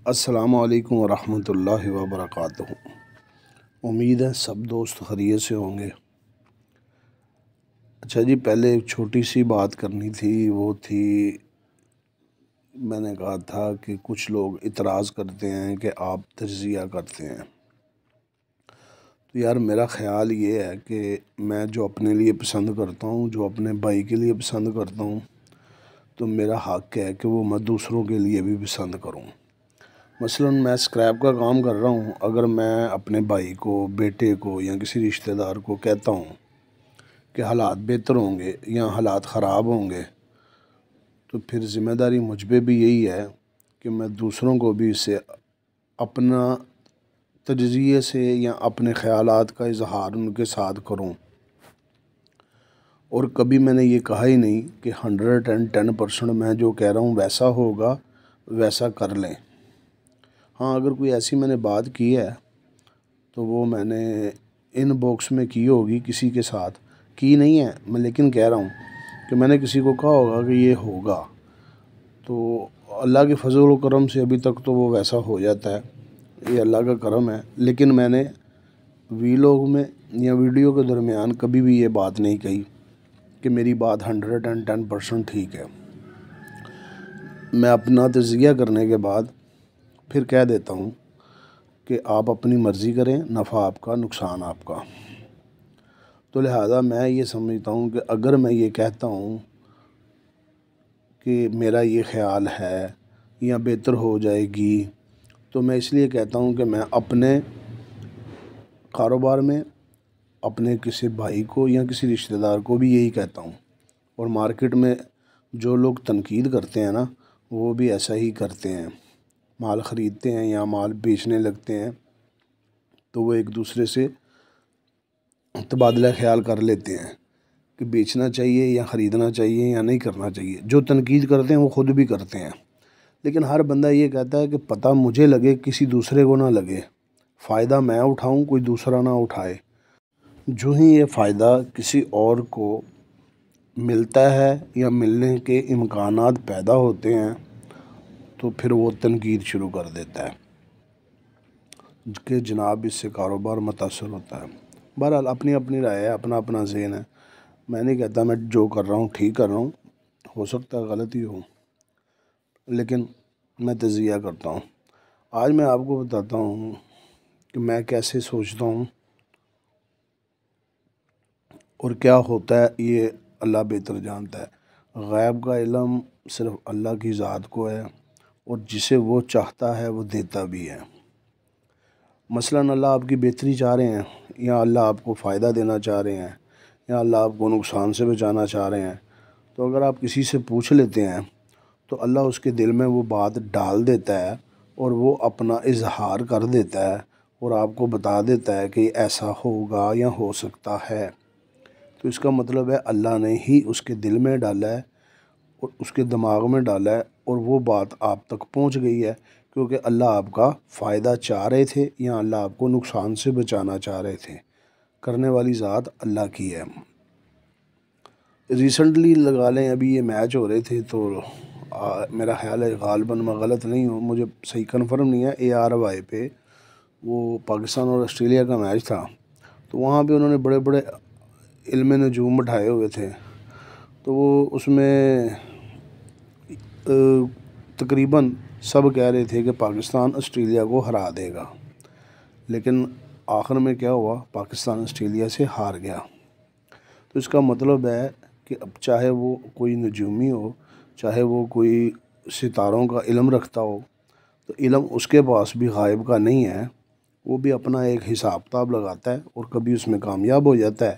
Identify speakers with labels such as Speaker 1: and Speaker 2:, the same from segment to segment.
Speaker 1: السلام علیکم ورحمۃ اللہ وبرکاتہ۔ امید ہے سب دوست خیریت سے ہوں گے۔ اچھا جی، پہلے ایک چھوٹی سی بات کرنی تھی، وہ تھی میں نے کہا تھا کہ کچھ لوگ اعتراض کرتے ہیں کہ آپ تجزیہ کرتے ہیں۔ تو یار میرا خیال یہ ہے کہ میں جو اپنے لیے پسند کرتا ہوں، جو اپنے بھائی کے لیے پسند کرتا ہوں، تو میرا حق ہے کہ وہ میں دوسروں کے لیے بھی پسند کروں۔ مثلاً میں اسکریپ کا کام کر رہا ہوں، اگر میں اپنے بھائی کو، بیٹے کو یا کسی رشتہ دار کو کہتا ہوں کہ حالات بہتر ہوں گے یا حالات خراب ہوں گے، تو پھر ذمہ داری مجھ پہ بھی یہی ہے کہ میں دوسروں کو بھی اس سے اپنا تجزیے سے یا اپنے خیالات کا اظہار ان کے ساتھ کروں۔ اور کبھی میں نے یہ کہا ہی نہیں کہ 110% میں جو کہہ رہا ہوں ویسا ہوگا، ویسا کر لیں۔ ہاں، اگر کوئی ایسی میں نے بات کی ہے تو وہ میں نے ان باکس میں کی ہوگی، کسی کے ساتھ کی نہیں ہے میں، لیکن کہہ رہا ہوں کہ میں نے کسی کو کہا ہوگا کہ یہ ہوگا، تو اللہ کے فضل و کرم سے ابھی تک تو وہ ویسا ہو جاتا ہے، یہ اللہ کا کرم ہے۔ لیکن میں نے ویلاگ میں یا ویڈیو کے درمیان کبھی بھی یہ بات نہیں کہی کہ میری بات 110% ٹھیک ہے۔ میں اپنا تجزیہ کرنے کے بعد پھر کہہ دیتا ہوں کہ آپ اپنی مرضی کریں، نفع آپ کا، نقصان آپ کا۔ تو لہٰذا میں یہ سمجھتا ہوں کہ اگر میں یہ کہتا ہوں کہ میرا یہ خیال ہے یا بہتر ہو جائے گی، تو میں اس لیے کہتا ہوں کہ میں اپنے کاروبار میں اپنے کسی بھائی کو یا کسی رشتہ دار کو بھی یہی کہتا ہوں، اور مارکیٹ میں جو لوگ تنقید کرتے ہیں نا، وہ بھی ایسا ہی کرتے ہیں۔ مال خریدتے ہیں یا مال بیچنے لگتے ہیں تو وہ ایک دوسرے سے تبادلہ خیال کر لیتے ہیں کہ بیچنا چاہیے یا خریدنا چاہیے یا نہیں کرنا چاہیے۔ جو تنقید کرتے ہیں وہ خود بھی کرتے ہیں، لیکن ہر بندہ یہ کہتا ہے کہ پتہ مجھے لگے، کسی دوسرے کو نہ لگے، فائدہ میں اٹھاؤں، کوئی دوسرا نہ اٹھائے۔ جو ہی یہ فائدہ کسی اور کو ملتا ہے یا ملنے کے امکانات پیدا ہوتے ہیں تو پھر وہ تنقید شروع کر دیتا ہے کہ جناب اس سے کاروبار متاثر ہوتا ہے۔ بہرحال اپنی اپنی رائے ہے، اپنا اپنا ذہن ہے۔ میں نہیں کہتا میں جو کر رہا ہوں ٹھیک کر رہا ہوں، ہو سکتا ہے غلطی ہو، لیکن میں تجزیہ کرتا ہوں۔ آج میں آپ کو بتاتا ہوں کہ میں کیسے سوچتا ہوں اور کیا ہوتا ہے، یہ اللہ بہتر جانتا ہے۔ غیب کا علم صرف اللہ کی ذات کو ہے، اور جسے وہ چاہتا ہے وہ دیتا بھی ہے۔ مثلاً اللہ آپ کی بہتری چاہ رہے ہیں، یا اللہ آپ کو فائدہ دینا چاہ رہے ہیں، یا اللہ آپ کو نقصان سے بچانا چاہ رہے ہیں، تو اگر آپ کسی سے پوچھ لیتے ہیں تو اللہ اس کے دل میں وہ بات ڈال دیتا ہے اور وہ اپنا اظہار کر دیتا ہے اور آپ کو بتا دیتا ہے کہ ایسا ہوگا یا ہو سکتا ہے۔ تو اس کا مطلب ہے اللہ نے ہی اس کے دل میں ڈالا ہے اور اس کے دماغ میں ڈالا ہے، اور وہ بات آپ تک پہنچ گئی ہے، کیونکہ اللہ آپ کا فائدہ چاہ رہے تھے یا اللہ آپ کو نقصان سے بچانا چاہ رہے تھے۔ کرنے والی ذات اللہ کی ہے۔ ریسنٹلی لگا لیں، ابھی یہ میچ ہو رہے تھے تو میرا خیال ہے غالباً میں غلط نہیں ہوں، مجھے صحیح کنفرم نہیں ہے، ARY پہ وہ پاکستان اور آسٹریلیا کا میچ تھا، تو وہاں پہ انہوں نے بڑے بڑے علم نجوم بٹھائے ہوئے تھے، تو وہ اس میں تقریباً سب کہہ رہے تھے کہ پاکستان آسٹریلیا کو ہرا دے گا، لیکن آخر میں کیا ہوا، پاکستان آسٹریلیا سے ہار گیا۔ تو اس کا مطلب ہے کہ اب چاہے وہ کوئی نجومی ہو، چاہے وہ کوئی ستاروں کا علم رکھتا ہو، تو علم اس کے پاس بھی غائب کا نہیں ہے، وہ بھی اپنا ایک حساب کتاب لگاتا ہے اور کبھی اس میں کامیاب ہو جاتا ہے۔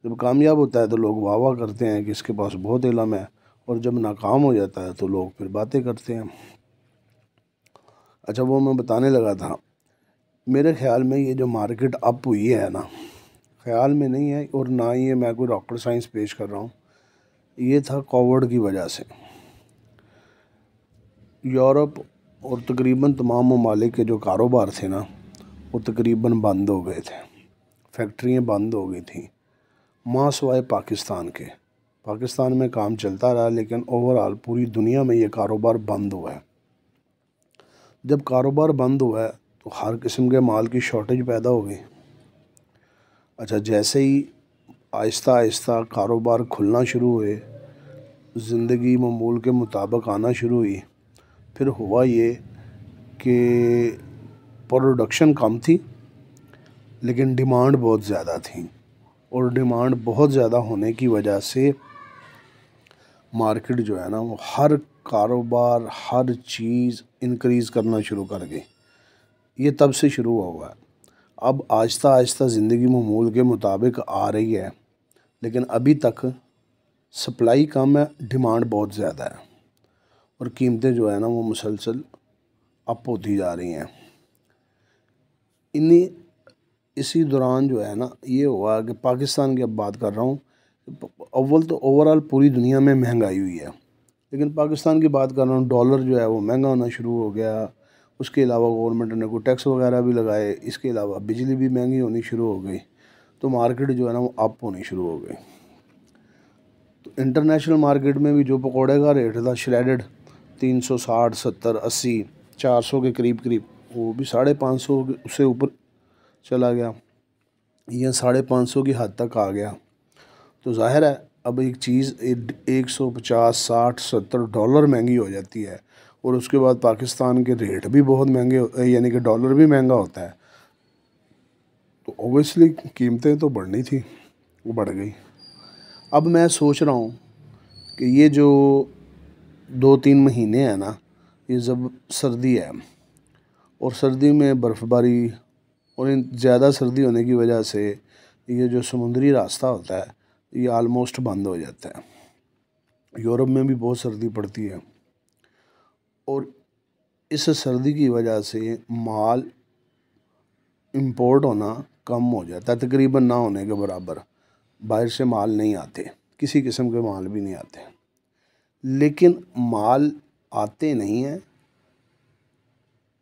Speaker 1: جب کامیاب ہوتا ہے تو لوگ واہ واہ کرتے ہیں کہ اس کے پاس بہت علم ہے، اور جب ناکام ہو جاتا ہے تو لوگ پھر باتیں کرتے ہیں۔ اچھا، وہ میں بتانے لگا تھا، میرے خیال میں یہ جو مارکیٹ اپ ہوئی ہے نا، خیال میں نہیں ہے اور نہ ہی میں کوئی راکٹ سائنس پیش کر رہا ہوں، یہ تھا کووڈ کی وجہ سے۔ یورپ اور تقریباً تمام ممالک کے جو کاروبار تھے نا، وہ تقریباً بند ہو گئے تھے، فیکٹریاں بند ہو گئی تھیں، ماں سوائے پاکستان کے۔ پاکستان میں کام چلتا رہا، لیکن اوورآل پوری دنیا میں یہ کاروبار بند ہوا ہے۔ جب کاروبار بند ہوا ہے تو ہر قسم کے مال کی شارٹیج پیدا ہو گئی۔ اچھا، جیسے ہی آہستہ آہستہ کاروبار کھلنا شروع ہوئے، زندگی معمول کے مطابق آنا شروع ہوئی، پھر ہوا یہ کہ پروڈکشن کم تھی لیکن ڈیمانڈ بہت زیادہ تھی، اور ڈیمانڈ بہت زیادہ ہونے کی وجہ سے مارکیٹ جو ہے نا وہ ہر کاروبار ہر چیز انکریز کرنا شروع کر گئی۔ یہ تب سے شروع ہوا ہے۔ اب آہستہ آہستہ زندگی معمول کے مطابق آ رہی ہے، لیکن ابھی تک سپلائی کم ہے، ڈیمانڈ بہت زیادہ ہے، اور قیمتیں جو ہے نا وہ مسلسل اپ ہوتی جا رہی ہیں۔ اسی دوران جو ہے نا یہ ہوا کہ پاکستان کی اب بات کر رہا ہوں، اول تو اوورآل پوری دنیا میں مہنگائی ہوئی ہے، لیکن پاکستان کی بات کر رہا ہوں، ڈالر جو ہے وہ مہنگا ہونا شروع ہو گیا۔ اس کے علاوہ گورنمنٹ نے کوئی ٹیکس وغیرہ بھی لگائے، اس کے علاوہ بجلی بھی مہنگی ہونی شروع ہو گئی، تو مارکیٹ جو ہے نا وہ اپ ہونی شروع ہو گئی۔ تو انٹرنیشنل مارکیٹ میں بھی جو پکوڑے کا ریٹ تھا شریڈڈ 360 70 80 400 کے قریب وہ بھی 550 سے اوپر چلا گیا، یا 550 کی حد تک آ گیا۔ تو ظاہر ہے اب ایک چیز 150 60 70 ڈالر مہنگی ہو جاتی ہے، اور اس کے بعد پاکستان کے ریٹ بھی بہت مہنگے، یعنی کہ ڈالر بھی مہنگا ہوتا ہے، تو اوبیسلی قیمتیں تو بڑھنی تھی، وہ بڑھ گئی۔ اب میں سوچ رہا ہوں کہ یہ جو 2-3 مہینے ہیں نا، یہ جب سردی ہے، اور سردی میں برف باری اور زیادہ سردی ہونے کی وجہ سے یہ جو سمندری راستہ ہوتا ہے یہ آلموسٹ بند ہو جاتا ہے۔ یورپ میں بھی بہت سردی پڑتی ہے، اور اس سردی کی وجہ سے مال امپورٹ ہونا کم ہو جاتا ہے، تقریباً نہ ہونے کے برابر۔ باہر سے مال نہیں آتے، کسی قسم کے مال بھی نہیں آتے، لیکن مال آتے نہیں ہیں،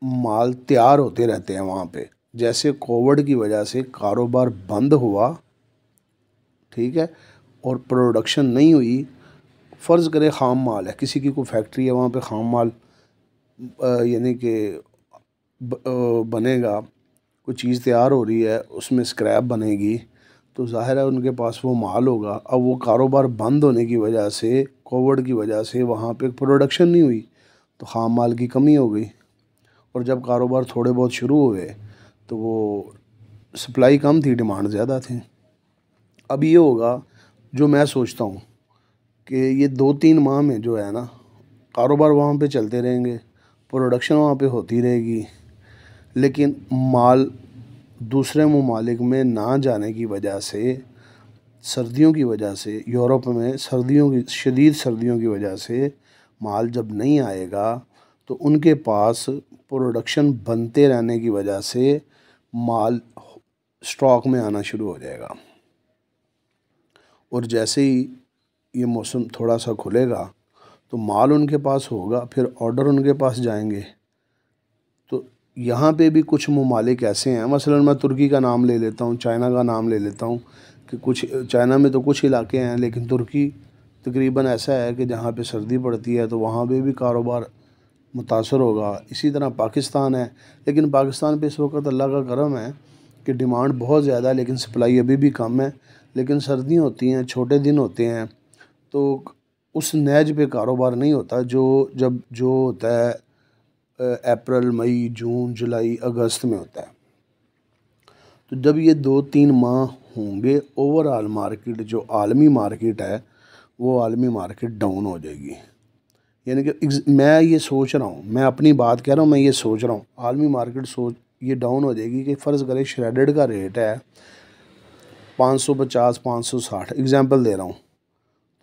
Speaker 1: مال تیار ہوتے رہتے ہیں وہاں پہ۔ جیسے کووڈ کی وجہ سے کاروبار بند ہوا، ٹھیک ہے، اور پروڈکشن نہیں ہوئی، فرض کرے خام مال ہے، کسی کی کوئی فیکٹری ہے وہاں پہ، خام مال یعنی کہ بنے گا، کوئی چیز تیار ہو رہی ہے، اس میں اسکریپ بنے گی، تو ظاہر ہے ان کے پاس وہ مال ہوگا۔ اب وہ کاروبار بند ہونے کی وجہ سے، کووڈ کی وجہ سے وہاں پہ پروڈکشن نہیں ہوئی، تو خام مال کی کمی ہو گئی، اور جب کاروبار تھوڑے بہت شروع ہوئے تو وہ سپلائی کم تھی، ڈیمانڈ زیادہ تھی۔ اب یہ ہوگا، جو میں سوچتا ہوں کہ یہ 2-3 ماہ میں جو ہے نا کاروبار وہاں پہ چلتے رہیں گے، پروڈکشن وہاں پہ ہوتی رہے گی، لیکن مال دوسرے ممالک میں نہ جانے کی وجہ سے، سردیوں کی وجہ سے، یورپ میں شدید سردیوں کی وجہ سے مال جب نہیں آئے گا تو ان کے پاس پروڈکشن بنتے رہنے کی وجہ سے مال سٹاک میں آنا شروع ہو جائے گا، اور جیسے ہی یہ موسم تھوڑا سا کھلے گا تو مال ان کے پاس ہوگا، پھر آرڈر ان کے پاس جائیں گے۔ تو یہاں پہ بھی کچھ ممالک ایسے ہیں، مثلا میں ترکی کا نام لے لیتا ہوں، چائنا کا نام لے لیتا ہوں، کہ چائنا میں تو کچھ علاقے ہیں، لیکن ترکی تقریباً ایسا ہے کہ جہاں پہ سردی پڑتی ہے تو وہاں پہ بھی کاروبار متاثر ہوگا۔ اسی طرح پاکستان ہے، لیکن پاکستان پہ اس وقت اللہ کا کرم ہے کہ ڈیمانڈ بہت زیادہ ہے، لیکن سپلائی ابھی بھی کم ہے، لیکن سردیاں ہوتی ہیں، چھوٹے دن ہوتے ہیں، تو اس نیج پہ کاروبار نہیں ہوتا جو ہوتا ہے اپریل مئی جون جولائی اگست میں ہوتا ہے۔ تو جب یہ 2-3 ماہ ہوں گے، اوورآل مارکیٹ جو عالمی مارکیٹ ہے وہ عالمی مارکیٹ ڈاؤن ہو جائے گی، یعنی کہ میں یہ سوچ رہا ہوں، میں اپنی بات کہہ رہا ہوں، میں یہ سوچ رہا ہوں عالمی مارکیٹ یہ ڈاؤن ہو جائے گی کہ فرض کرے شریڈڈ کا ریٹ ہے 550 560، ایگزامپل دے رہا ہوں،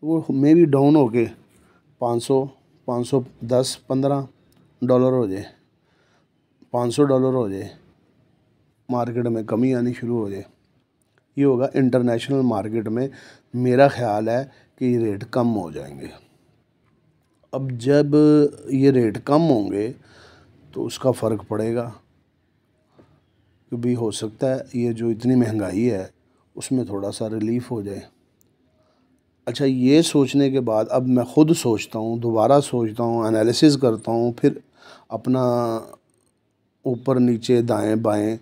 Speaker 1: تو وہ میں بھی ڈاؤن ہو کے 500 510 15 ڈالر ہو جائے، 500 ڈالر ہو جائے، مارکیٹ میں کمی آنی شروع ہو جائے۔ یہ ہوگا انٹرنیشنل مارکیٹ میں، میرا خیال ہے کہ یہ ریٹ کم ہو جائیں گے۔ اب جب یہ ریٹ کم ہوں گے تو اس کا فرق پڑے گا، کہ بھی ہو سکتا ہے یہ جو اتنی مہنگائی ہے اس میں تھوڑا سا ریلیف ہو جائے۔ اچھا، یہ سوچنے کے بعد اب میں خود سوچتا ہوں، دوبارہ سوچتا ہوں، انالیسز کرتا ہوں، پھر اپنا اوپر نیچے دائیں بائیں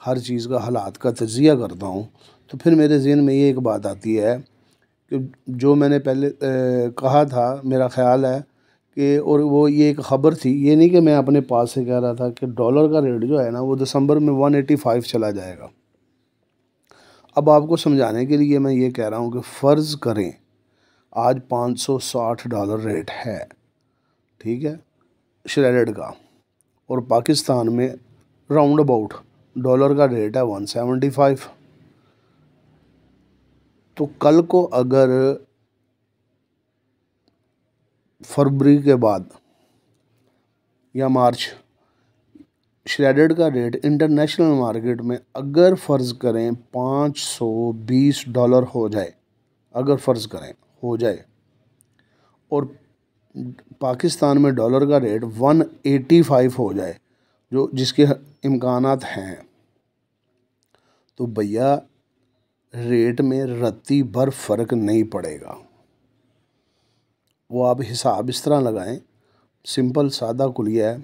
Speaker 1: ہر چیز کا حالات کا تجزیہ کرتا ہوں تو پھر میرے ذہن میں یہ ایک بات آتی ہے کہ جو میں نے پہلے کہا تھا، میرا خیال ہے کہ، اور وہ یہ ایک خبر تھی، یہ نہیں کہ میں اپنے پاس سے کہہ رہا تھا، کہ ڈالر کا ریٹ جو ہے نا وہ دسمبر میں 185 چلا جائے گا۔ اب آپ کو سمجھانے کے لیے میں یہ کہہ رہا ہوں کہ فرض کریں آج $560 ریٹ ہے، ٹھیک ہے، شریڈ کا، اور پاکستان میں راؤنڈ اباؤٹ ڈالر کا ریٹ ہے 175۔ تو کل کو اگر فروری کے بعد یا مارچ شریڈڈ کا ریٹ انٹرنیشنل مارکیٹ میں اگر فرض کریں $520 ہو جائے، اگر فرض کریں ہو جائے، اور پاکستان میں ڈالر کا ریٹ 185 ہو جائے، جس کے امکانات ہیں، تو بھیا ریٹ میں رتی بھر فرق نہیں پڑے گا۔ وہ آپ حساب اس طرح لگائیں، سمپل سادہ کلیہ ہے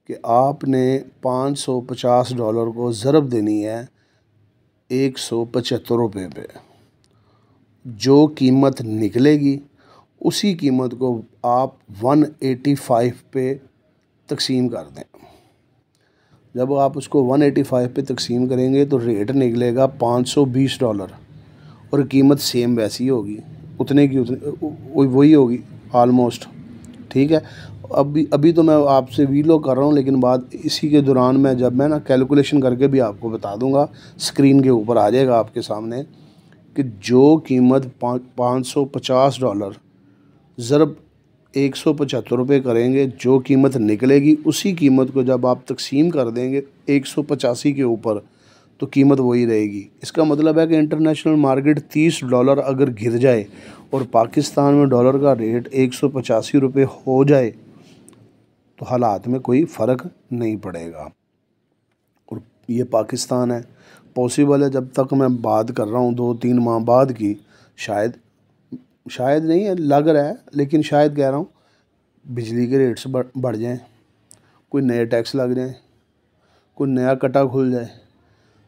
Speaker 1: کہ آپ نے $550 کو ضرب دینی ہے $175 پہ، جو قیمت نکلے گی اسی قیمت کو آپ 185 پہ تقسیم کر دیں۔ جب آپ اس کو 185 پہ تقسیم کریں گے تو ریٹ نکلے گا $520، اور قیمت سیم ویسی ہوگی، اتنے کی وہی ہوگی آلموسٹ، ٹھیک ہے۔ ابھی تو میں آپ سے ویڈیو کر رہا ہوں، لیکن بعد اسی کے دوران میں جب میں نا کیلکولیشن کر کے بھی آپ کو بتا دوں گا، اسکرین کے اوپر آ جائے گا آپ کے سامنے، کہ جو قیمت $550 ضرب $175 کریں گے، جو قیمت نکلے گی اسی قیمت کو جب آپ تقسیم کر دیں گے 185 کے اوپر تو قیمت وہی رہے گی۔ اس کا مطلب ہے کہ انٹرنیشنل مارکیٹ $30 اگر گر جائے اور پاکستان میں ڈالر کا ریٹ $185 ہو جائے تو حالات میں کوئی فرق نہیں پڑے گا۔ اور یہ پاکستان ہے، پاسبل ہے جب تک میں بات کر رہا ہوں 2-3 ماہ بعد کی، شاید نہیں ہے، لگ رہا ہے، لیکن شاید کہہ رہا ہوں، بجلی کے ریٹس بڑھ جائیں، کوئی نئے ٹیکس لگ جائیں، کوئی نیا کٹا کھل جائے،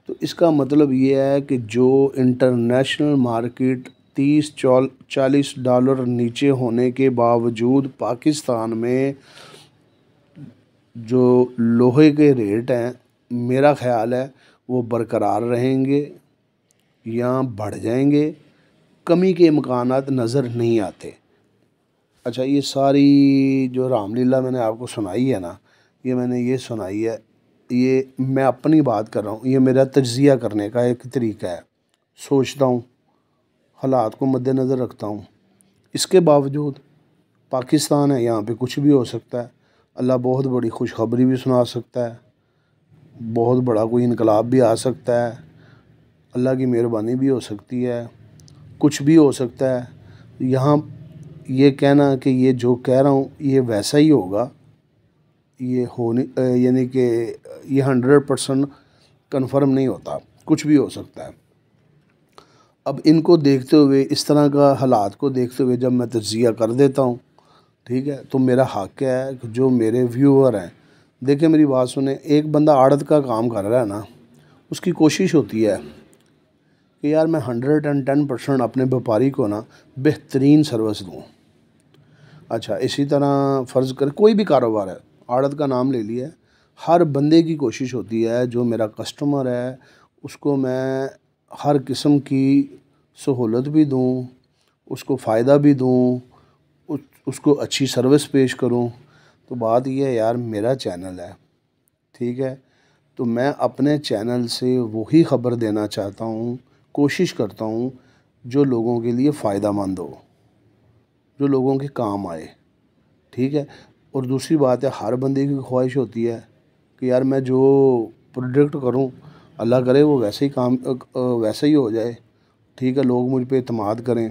Speaker 1: تو اس کا مطلب یہ ہے کہ جو انٹرنیشنل مارکیٹ $30-40 نیچے ہونے کے باوجود پاکستان میں جو لوہے کے ریٹ ہیں، میرا خیال ہے وہ برقرار رہیں گے یا بڑھ جائیں گے، کمی کے امکانات نظر نہیں آتے۔ اچھا، یہ ساری جو رام لیلا میں نے آپ کو سنائی ہے نا، یہ میں نے یہ سنائی ہے، یہ میں اپنی بات کر رہا ہوں، یہ میرا تجزیہ کرنے کا ایک طریقہ ہے، سوچتا ہوں، حالات کو مد نظر رکھتا ہوں۔ اس کے باوجود پاکستان ہے، یہاں پہ کچھ بھی ہو سکتا ہے، اللہ بہت بڑی خوشخبری بھی سنا سکتا ہے، بہت بڑا کوئی انقلاب بھی آ سکتا ہے، اللہ کی مہربانی بھی ہو سکتی ہے، کچھ بھی ہو سکتا ہے۔ یہاں یہ کہنا کہ یہ جو کہہ رہا ہوں یہ ویسا ہی ہوگا، یہ یعنی کہ یہ 100% کنفرم نہیں ہوتا، کچھ بھی ہو سکتا ہے۔ اب ان کو دیکھتے ہوئے، اس طرح کا حالات کو دیکھتے ہوئے جب میں تجزیہ کر دیتا ہوں، ٹھیک ہے، تو میرا حق کیا ہے کہ جو میرے ویور ہیں، دیکھیں میری بات سنیں، ایک بندہ آڑت کا کام کر رہا ہے نا، اس کی کوشش ہوتی ہے کہ یار میں 110% اپنے بیپاری کو نا بہترین سروس دوں۔ اچھا، اسی طرح فرض کر کوئی بھی کاروبار ہے، آڑت کا نام لے لیا، ہر بندے کی کوشش ہوتی ہے جو میرا کسٹمر ہے اس کو میں ہر قسم کی سہولت بھی دوں، اس کو فائدہ بھی دوں، اس کو اچھی سروس پیش کروں۔ تو بات یہ ہے یار، میرا چینل ہے، ٹھیک ہے، تو میں اپنے چینل سے وہی خبر دینا چاہتا ہوں، کوشش کرتا ہوں جو لوگوں کے لیے فائدہ مند ہو، جو لوگوں کے کام آئے، ٹھیک ہے۔ اور دوسری بات ہے، ہر بندے کی خواہش ہوتی ہے کہ یار میں جو پروڈکٹ کروں، اللہ کرے وہ ویسے ہی ہو جائے، ٹھیک ہے، لوگ مجھ پہ اعتماد کریں۔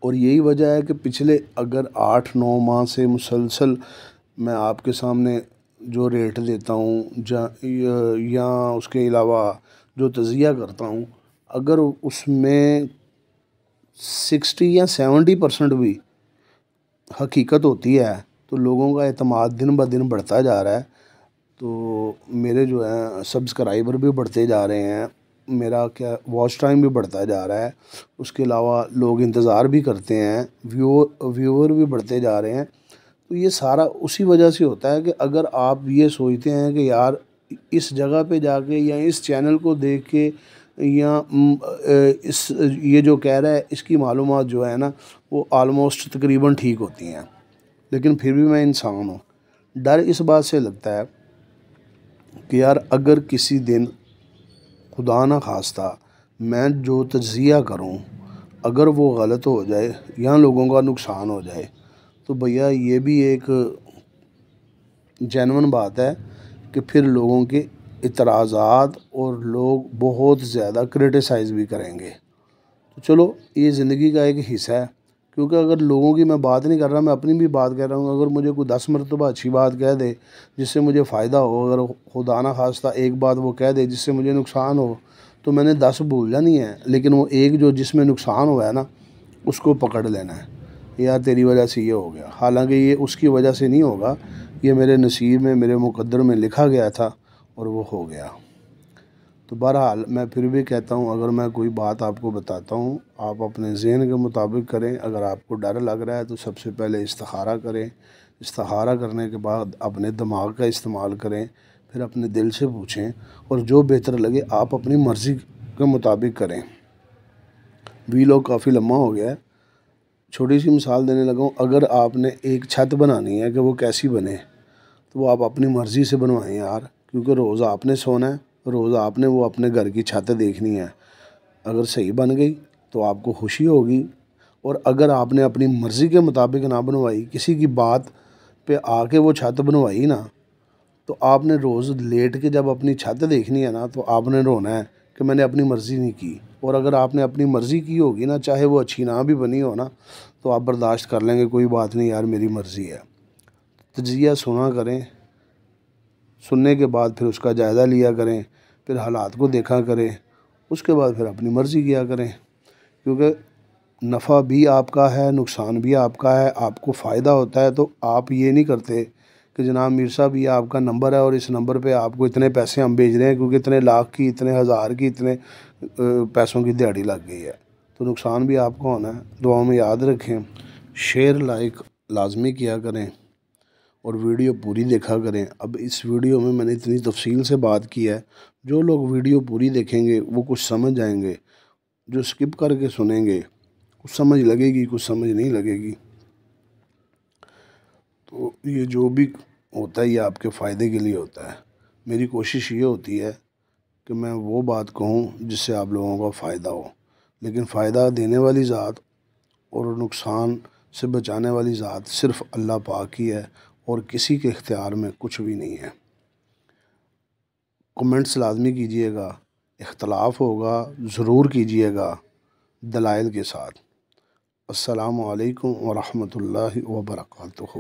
Speaker 1: اور یہی وجہ ہے کہ پچھلے اگر 8-9 ماہ سے مسلسل میں آپ کے سامنے جو ریٹ دیتا ہوں یا اس کے علاوہ جو تجزیہ کرتا ہوں، اگر اس میں 60 یا 70% بھی حقیقت ہوتی ہے تو لوگوں کا اعتماد دن بہ دن بڑھتا جا رہا ہے۔ تو میرے جو ہیں سبسکرائبر بھی بڑھتے جا رہے ہیں، میرا کیا واچ ٹائم بھی بڑھتا جا رہا ہے، اس کے علاوہ لوگ انتظار بھی کرتے ہیں، ویور بھی بڑھتے جا رہے ہیں۔ تو یہ سارا اسی وجہ سے ہوتا ہے کہ اگر آپ یہ سوچتے ہیں کہ یار اس جگہ پہ جا کے یا اس چینل کو دیکھ کے یا یہ جو کہہ رہا ہے اس کی معلومات جو ہے نا وہ آلموسٹ تقریباً ٹھیک ہوتی ہیں، لیکن پھر بھی میں انسان ہوں۔ ڈر اس بات سے لگتا ہے کہ یار اگر کسی دن خدا نہ خواستہ میں جو تجزیہ کروں اگر وہ غلط ہو جائے یا لوگوں کا نقصان ہو جائے تو بھیا یہ بھی ایک جینون بات ہے کہ پھر لوگوں کے اعتراضات اور لوگ بہت زیادہ کرٹیسائز بھی کریں گے۔ تو چلو یہ زندگی کا ایک حصہ ہے، کیونکہ اگر لوگوں کی میں بات نہیں کر رہا، میں اپنی بھی بات کر رہا ہوں۔ اگر مجھے کوئی 10 مرتبہ اچھی بات کہہ دے جس سے مجھے فائدہ ہو، اگر خدا نہ خواستہ ایک بات وہ کہہ دے جس سے مجھے نقصان ہو، تو میں نے 10 بھول جانی ہے، لیکن وہ ایک جو جس میں نقصان ہوا ہے نا اس کو پکڑ لینا ہے۔ یار تیری وجہ سے یہ ہو گیا، حالانکہ یہ اس کی وجہ سے نہیں ہوگا، یہ میرے نصیب میں میرے مقدر میں لکھا گیا تھا اور وہ ہو گیا۔ تو بہرحال میں پھر بھی کہتا ہوں، اگر میں کوئی بات آپ کو بتاتا ہوں آپ اپنے ذہن کے مطابق کریں۔ اگر آپ کو ڈر لگ رہا ہے تو سب سے پہلے استخارہ کریں، استخارہ کرنے کے بعد اپنے دماغ کا استعمال کریں، پھر اپنے دل سے پوچھیں اور جو بہتر لگے آپ اپنی مرضی کے مطابق کریں۔ ویلوگ کافی لمبا ہو گیا ہے، چھوٹی سی مثال دینے لگا ہوں۔ اگر آپ نے ایک چھت بنانی ہے کہ وہ کیسی بنے تو وہ آپ اپنی مرضی سے بنوائیں یار، کیونکہ روز آپ نے سونا ہے، روز آپ نے وہ اپنے گھر کی چھت دیکھنی ہے۔ اگر صحیح بن گئی تو آپ کو خوشی ہوگی، اور اگر آپ نے اپنی مرضی کے مطابق نہ بنوائی، کسی کی بات پہ آ کے وہ چھت بنوائی نا، تو آپ نے روز لیٹ کے جب اپنی چھت دیکھنی ہے نا تو آپ نے رونا ہے کہ میں نے اپنی مرضی نہیں کی۔ اور اگر آپ نے اپنی مرضی کی ہوگی نا، چاہے وہ اچھی نہ بھی بنی ہو نا، تو آپ برداشت کر لیں گے، کوئی بات نہیں یار میری مرضی ہے۔ تجزیہ سنا کریں، سننے کے بعد پھر اس کا جائزہ لیا کریں، پھر حالات کو دیکھا کریں، اس کے بعد پھر اپنی مرضی کیا کریں، کیونکہ نفع بھی آپ کا ہے، نقصان بھی آپ کا ہے۔ آپ کو فائدہ ہوتا ہے تو آپ یہ نہیں کرتے کہ جناب میر صاحب یہ آپ کا نمبر ہے اور اس نمبر پہ آپ کو اتنے پیسے ہم بھیج رہے ہیں کیونکہ اتنے لاکھ کی، اتنے ہزار کی، اتنے پیسوں کی دیہڑی لگ گئی ہے، تو نقصان بھی آپ کو ہونا ہے۔ دعاؤں میں یاد رکھیں، شیئر لائک لازمی کیا کریں اور ویڈیو پوری دیکھا کریں۔ اب اس ویڈیو میں میں نے اتنی تفصیل سے بات کی ہے، جو لوگ ویڈیو پوری دیکھیں گے وہ کچھ سمجھ جائیں گے، جو سکپ کر کے سنیں گے کچھ سمجھ لگے گی، کچھ سمجھ نہیں لگے گی۔ تو یہ جو بھی ہوتا ہے یہ آپ کے فائدے کے لیے ہوتا ہے۔ میری کوشش یہ ہوتی ہے کہ میں وہ بات کہوں جس سے آپ لوگوں کو فائدہ ہو، لیکن فائدہ دینے والی ذات اور نقصان سے بچانے والی ذات صرف اللہ پاک ہی ہے، اور کسی کے اختیار میں کچھ بھی نہیں ہے۔ کمنٹس لازمی کیجئے گا، اختلاف ہوگا ضرور کیجئے گا دلائل کے ساتھ۔ السلام علیکم ورحمۃ اللہ وبرکاتہ۔